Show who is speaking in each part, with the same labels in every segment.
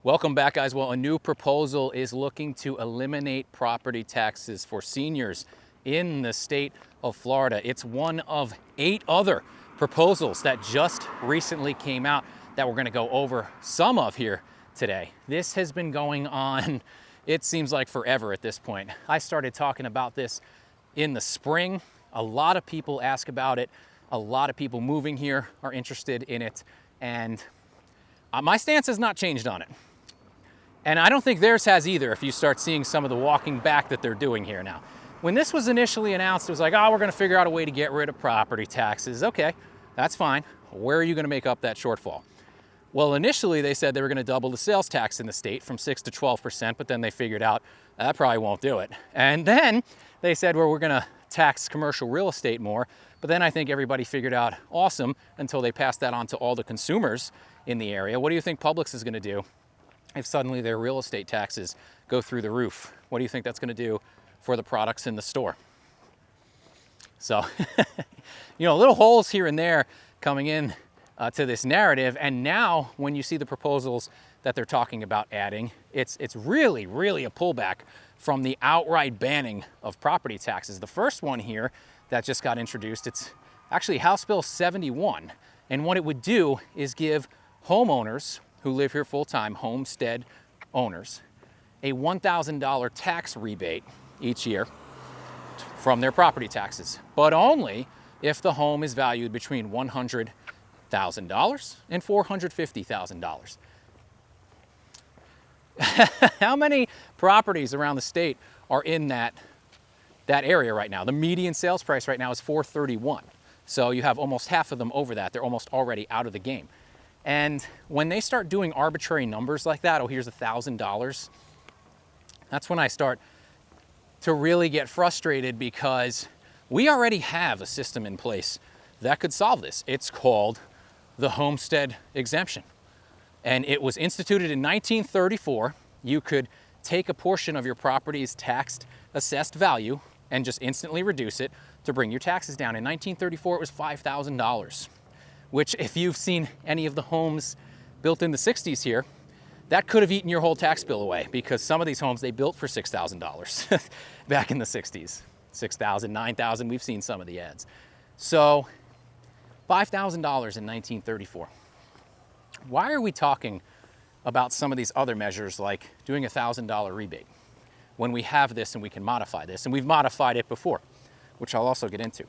Speaker 1: Welcome back, guys. Well, a new proposal is looking to eliminate property taxes for seniors in the state of Florida. It's one of 8 other proposals that just recently came out that we're going to go over some of here today. This has been going on, it seems like forever at this point. I started talking about this in the spring. A lot of people ask about it. A lot of people moving here are interested in it. And my stance has not changed on it. And I don't think theirs has either if you start seeing some of the walking back that they're doing here now. When this was initially announced, it was like, oh, we're going to figure out a way to get rid of property taxes. Okay, that's fine. Where are you going to make up that shortfall? Well, initially they said they were going to double the sales tax in the state from 6 to 12%, but then they figured out that probably won't do it. And then they said, well, we're going to tax commercial real estate more. But then I think everybody figured out awesome until they passed that on to all the consumers in the area. What do you think Publix is going to do if suddenly their real estate taxes go through the roof? What do you think that's going to do for the products in the store? So, little holes here and there coming in to this narrative. And now when you see the proposals that they're talking about adding, it's really, really a pullback from the outright banning of property taxes. The first one here that just got introduced, it's actually House Bill 71. And what it would do is give homeowners who live here full-time, homestead owners, a $1,000 tax rebate each year from their property taxes, but only if the home is valued between $100,000 and $450,000. How many properties around the state are in that area right now? The median sales price right now is $431. So you have almost half of them over that. They're almost already out of the game. And when they start doing arbitrary numbers like that, oh, here's $1,000, that's when I start to really get frustrated, because we already have a system in place that could solve this. It's called the homestead exemption. And it was instituted in 1934. You could take a portion of your property's taxed assessed value and just instantly reduce it to bring your taxes down. In 1934, it was $5,000. Which, if you've seen any of the homes built in the 60s here, that could have eaten your whole tax bill away, because some of these homes they built for $6,000 back in the 60s. $6,000, $9,000, we've seen some of the ads. So $5,000 in 1934. Why are we talking about some of these other measures like doing a $1,000 rebate when we have this and we can modify this? And we've modified it before, which I'll also get into.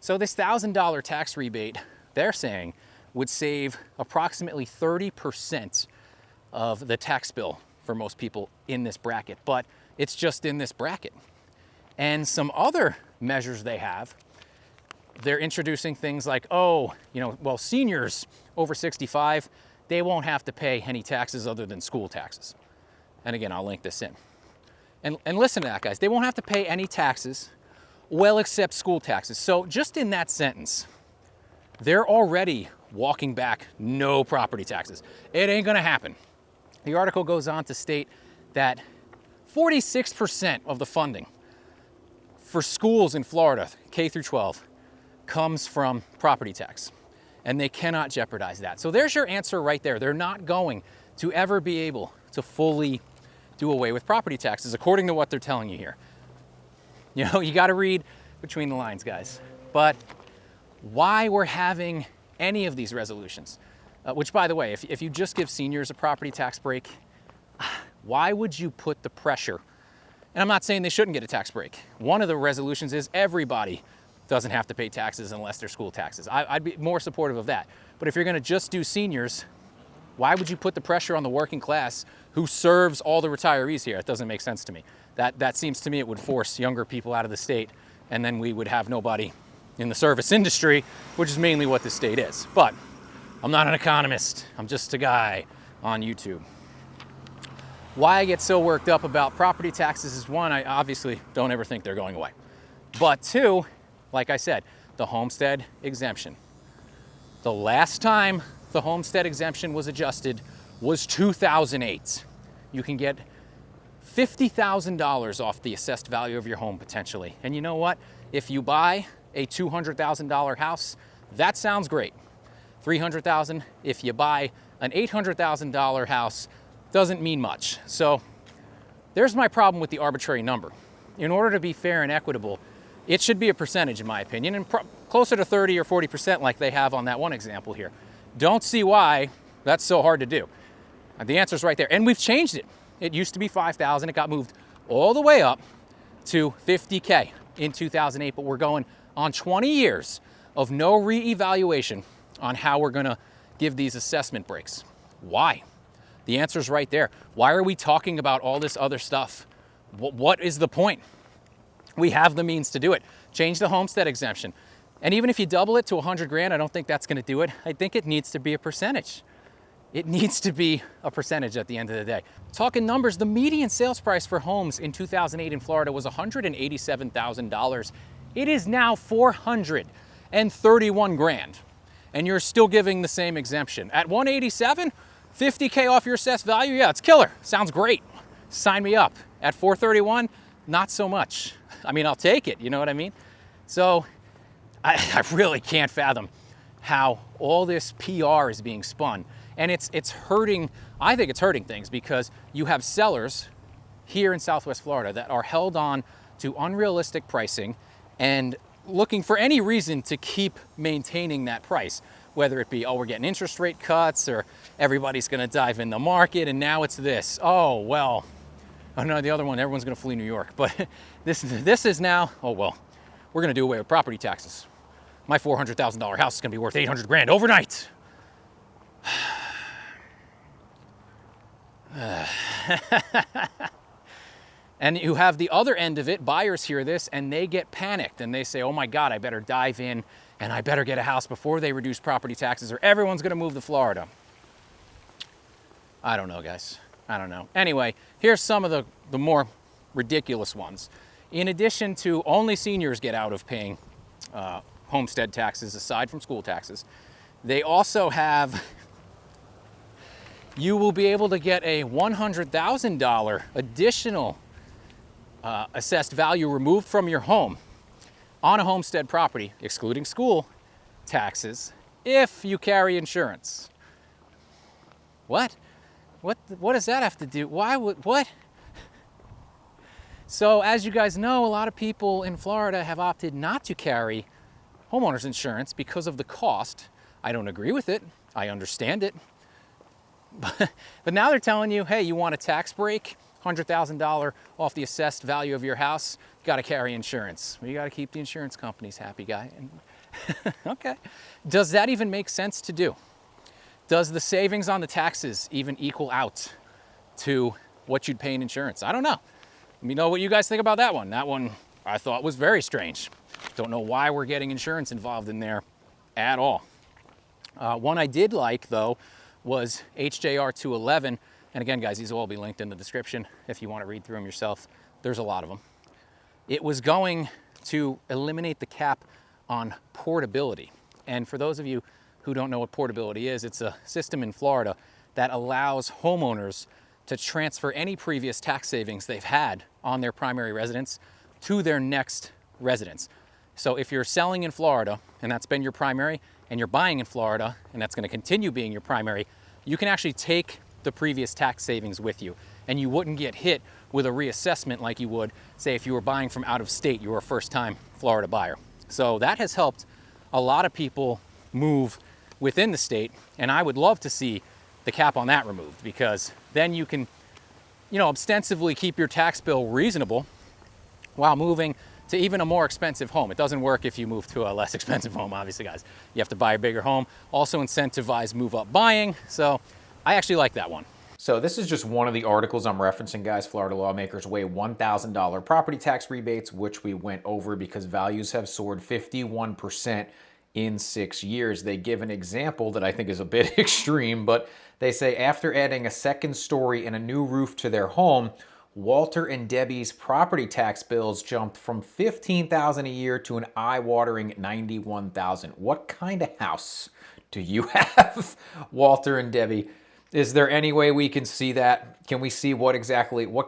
Speaker 1: So this $1,000 tax rebate, they're saying, would save approximately 30% of the tax bill for most people in this bracket, but it's just in this bracket. And some other measures they have, they're introducing things like, seniors over 65, they won't have to pay any taxes other than school taxes. And again, I'll link this in. And listen to that, guys. They won't have to pay any taxes, well, except school taxes. So just in that sentence, they're already walking back no property taxes. It ain't gonna happen. The article goes on to state that 46% of the funding for schools in Florida, K through 12, comes from property tax. And they cannot jeopardize that. So there's your answer right there. They're not going to ever be able to fully do away with property taxes, according to what they're telling you here. You gotta read between the lines, guys. But why we're having any of these resolutions, which, by the way, if you just give seniors a property tax break, why would you put the pressure? And I'm not saying they shouldn't get a tax break. One of the resolutions is everybody doesn't have to pay taxes unless they're school taxes. I'd be more supportive of that. But if you're going to just do seniors, why would you put the pressure on the working class who serves all the retirees here? It doesn't make sense to me. That seems to me it would force younger people out of the state, and then we would have nobody in the service industry, which is mainly what the state is. But I'm not an economist. I'm just a guy on YouTube. Why I get so worked up about property taxes is, one, I obviously don't ever think they're going away. But two, like I said, the homestead exemption. The last time the homestead exemption was adjusted was 2008. You can get $50,000 off the assessed value of your home potentially. And you know what? If you buy a $200,000 house, that sounds great. $300,000. If you buy an $800,000 house, doesn't mean much. So there's my problem with the arbitrary number. In order to be fair and equitable, it should be a percentage, in my opinion, and closer to 30 or 40% like they have on that one example here. Don't see why that's so hard to do. The answer's right there. And we've changed it. It used to be 5,000. It got moved all the way up to 50K in 2008, but we're going on 20 years of no reevaluation on how we're going to give these assessment breaks. Why? The answer's right there. Why are we talking about all this other stuff? What is the point? We have the means to do it. Change the homestead exemption. And even if you double it to 100 grand, I don't think that's going to do it. I think it needs to be a percentage. It needs to be a percentage at the end of the day. Talking numbers, the median sales price for homes in 2008 in Florida was $187,000. It is now 431 grand. And you're still giving the same exemption. At 187, 50K off your assessed value, yeah, it's killer. Sounds great. Sign me up. At 431, not so much. I mean, I'll take it, you know what I mean? So I really can't fathom how all this PR is being spun. And it's hurting, I think it's hurting things because you have sellers here in Southwest Florida that are held on to unrealistic pricing and looking for any reason to keep maintaining that price, whether it be, oh, we're getting interest rate cuts, or everybody's gonna dive in the market, and now it's this. Oh, well, oh no, the other one, everyone's gonna flee New York. But this is now, oh, well, we're gonna do away with property taxes. My $400,000 house is gonna be worth 800 grand overnight. And you have the other end of it, buyers hear this and they get panicked and they say, oh my God, I better dive in and I better get a house before they reduce property taxes or everyone's gonna move to Florida. I don't know, guys, I don't know. Anyway, here's some of the more ridiculous ones. In addition to only seniors get out of paying homestead taxes aside from school taxes, they also have, you will be able to get a $100,000 additional assessed value removed from your home on a homestead property, excluding school taxes, if you carry insurance. What? What does that have to do? Why would, what? So as you guys know, a lot of people in Florida have opted not to carry homeowners insurance because of the cost. I don't agree with it. I understand it. But now they're telling you, hey, you want a tax break? $100,000 off the assessed value of your house, you got to carry insurance. Well, you got to keep the insurance companies happy, guy. Okay. Does that even make sense to do? Does the savings on the taxes even equal out to what you'd pay in insurance? I don't know. Let me know what you guys think about that one. That one I thought was very strange. Don't know why we're getting insurance involved in there at all. One I did like, though, was HJR 211. And again, guys, these will all be linked in the description if you want to read through them yourself. There's a lot of them. It was going to eliminate the cap on portability. And for those of you who don't know what portability is, it's a system in Florida that allows homeowners to transfer any previous tax savings they've had on their primary residence to their next residence. So if you're selling in Florida and that's been your primary, and you're buying in Florida and that's going to continue being your primary, you can actually take the previous tax savings with you, and you wouldn't get hit with a reassessment like you would, say, if you were buying from out of state, you were a first-time Florida buyer. So that has helped a lot of people move within the state, and I would love to see the cap on that removed, because then you can, you know, ostensibly keep your tax bill reasonable while moving to even a more expensive home. It doesn't work if you move to a less expensive home, obviously, guys. You have to buy a bigger home. Also incentivize move-up buying. So I actually like that one.
Speaker 2: So this is just one of the articles I'm referencing, guys. Florida lawmakers weigh $1,000 property tax rebates, which we went over because values have soared 51% in 6 years. They give an example that I think is a bit extreme, but they say after adding a second story and a new roof to their home, Walter and Debbie's property tax bills jumped from $15,000 a year to an eye-watering $91,000. What kind of house do you have, Walter and Debbie? Is there any way we can see that? Can we see what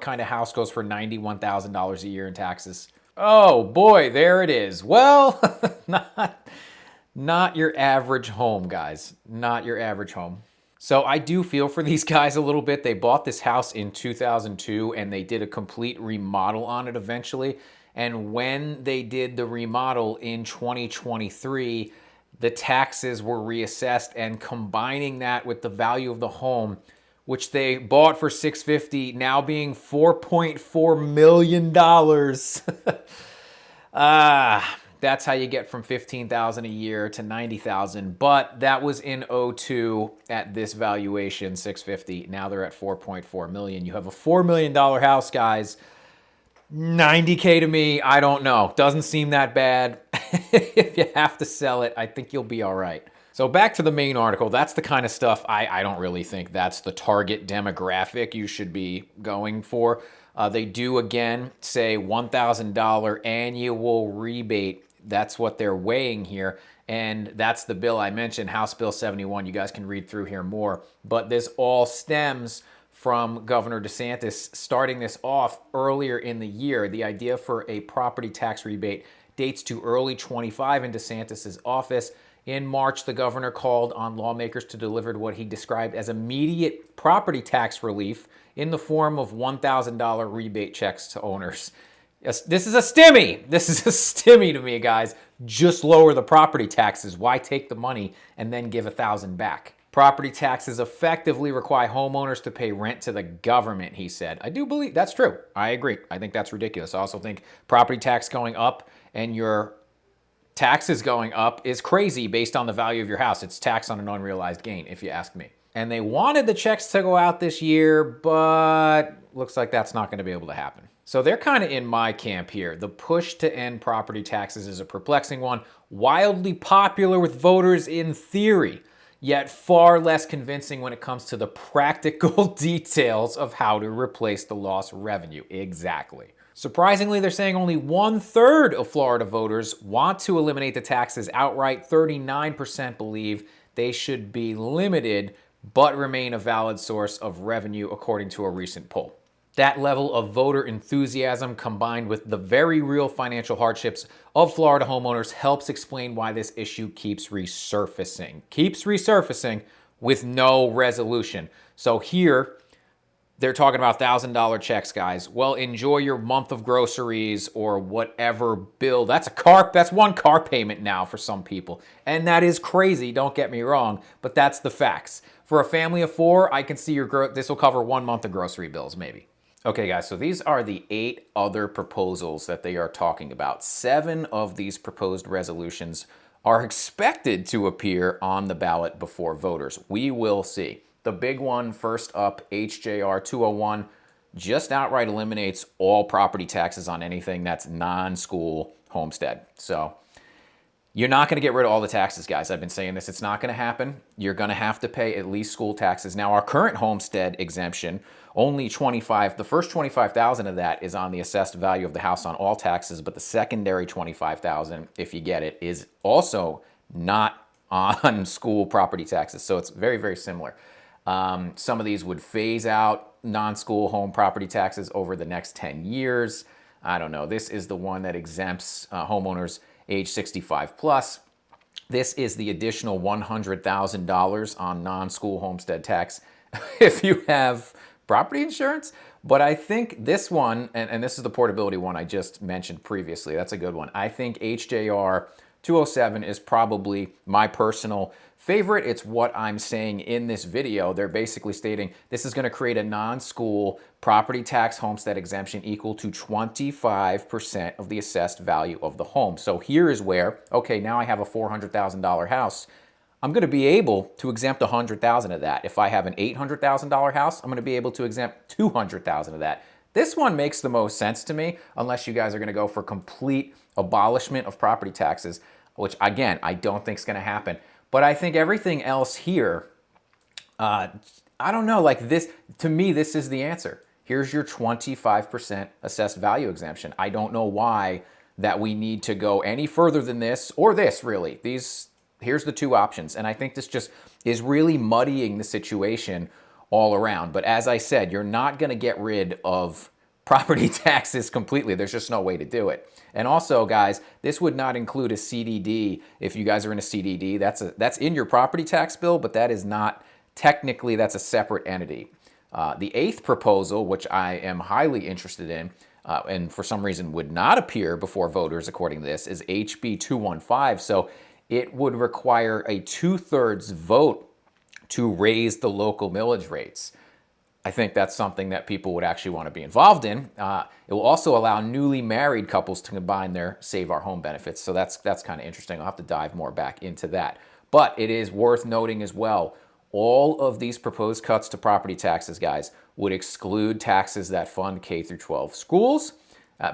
Speaker 2: kind of house goes for $91,000 a year in taxes? Oh boy, there it is. Well, not your average home, guys. Not your average home. So I do feel for these guys a little bit. They bought this house in 2002 and they did a complete remodel on it eventually. And when they did the remodel in 2023, the taxes were reassessed, and combining that with the value of the home, which they bought for $650, now being $4.4 million. That's how you get from $15,000 a year to $90,000. But that was in '02 at this valuation, $650. Now they're at $4.4 million. You have a $4 million house, guys. $90K to me, I don't know. Doesn't seem that bad. If you have to sell it, I think you'll be all right. So back to the main article, that's the kind of stuff I don't really think that's the target demographic you should be going for. They do, again, say $1,000 annual rebate. That's what they're weighing here. And that's the bill I mentioned, House Bill 71. You guys can read through here more. But this all stems from Governor DeSantis starting this off earlier in the year. The idea for a property tax rebate dates to early 25 in DeSantis' office. In March, the governor called on lawmakers to deliver what he described as immediate property tax relief in the form of $1,000 rebate checks to owners. Yes, this is a stimmy. This is a stimmy to me, guys. Just lower the property taxes. Why take the money and then give $1,000 back? Property taxes effectively require homeowners to pay rent to the government, he said. I do believe that's true. I agree. I think that's ridiculous. I also think property tax going up and your taxes going up is crazy based on the value of your house. It's tax on an unrealized gain, if you ask me. And they wanted the checks to go out this year, but looks like that's not going to be able to happen. So they're kind of in my camp here. The push to end property taxes is a perplexing one, wildly popular with voters in theory, yet far less convincing when it comes to the practical details of how to replace the lost revenue. Exactly. Surprisingly, they're saying only 1/3 of Florida voters want to eliminate the taxes outright. 39% believe they should be limited but remain a valid source of revenue, according to a recent poll. That level of voter enthusiasm, combined with the very real financial hardships of Florida homeowners, helps explain why this issue keeps resurfacing. Keeps resurfacing with no resolution. So here, they're talking about $1,000 checks, guys. Well, enjoy your month of groceries or whatever bill. That's one car payment now for some people. And that is crazy, don't get me wrong, but that's the facts. For a family of 4, I can see this will cover 1 month of grocery bills, maybe. Okay, guys, so these are the 8 other proposals that they are talking about. 7 of these proposed resolutions are expected to appear on the ballot before voters. We will see. The big one, first up, HJR 201, just outright eliminates all property taxes on anything that's non-school homestead. So you're not going to get rid of all the taxes, guys. I've been saying this. It's not going to happen. You're going to have to pay at least school taxes. Now, our current homestead exemption, only the first $25,000 of that is on the assessed value of the house on all taxes, but the secondary $25,000, if you get it, is also not on school property taxes. So it's very, very similar. Some of these would phase out non-school home property taxes over the next 10 years. I don't know. This is the one that exempts homeowners age 65 plus. This is the additional $100,000 on non-school homestead tax if you have property insurance. But I think this one, and this is the portability one I just mentioned previously, that's a good one. I think HJR 207 is probably my personal favorite. It's what I'm saying in this video. They're basically stating this is going to create a non-school property tax homestead exemption equal to 25% of the assessed value of the home. So here is where, okay, now I have a $400,000 house. I'm going to be able to exempt $100,000 of that. If I have an $800,000 house, I'm going to be able to exempt $200,000 of that. This one makes the most sense to me, unless you guys are going to go for complete abolishment of property taxes, which again, I don't think is going to happen. But I think everything else here, I don't know, like this, to me, this is the answer. Here's your 25% assessed value exemption. I don't know why that we need to go any further than this or this, really. Here's the 2 options. And I think this just is really muddying the situation all around. But as I said, you're not going to get rid of property taxes completely. There's just no way to do it. And also, guys, this would not include a CDD. If you guys are in a CDD, that's in your property tax bill, but that is not technically that's a separate entity. The eighth proposal, which I am highly interested in, and for some reason would not appear before voters according to this, is HB 215. So it would require a 2/3 vote to raise the local millage rates. I think that's something that people would actually want to be involved in. It will also allow newly married couples to combine their Save Our Home benefits. So that's kind of interesting. I'll have to dive more back into that. But it is worth noting as well, all of these proposed cuts to property taxes, guys, would exclude taxes that fund K through 12 schools.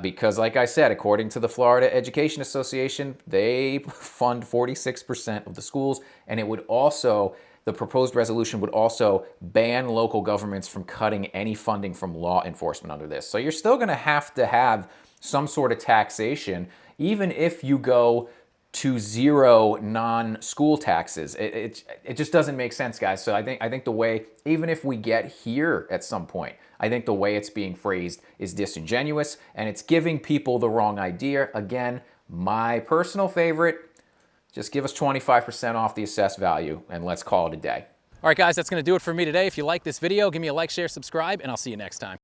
Speaker 2: Because like I said, according to the Florida Education Association, they fund 46% of the schools, and it would also, the proposed resolution would also ban local governments from cutting any funding from law enforcement under this. So you're still going to have some sort of taxation, even if you go to zero non-school taxes. It just doesn't make sense, guys. So I think the way, even if we get here at some point, I think the way it's being phrased is disingenuous, and it's giving people the wrong idea. Again, my personal favorite, just give us 25% off the assessed value, and let's call it a day.
Speaker 1: All right, guys, that's going to do it for me today. If you like this video, give me a like, share, subscribe, and I'll see you next time.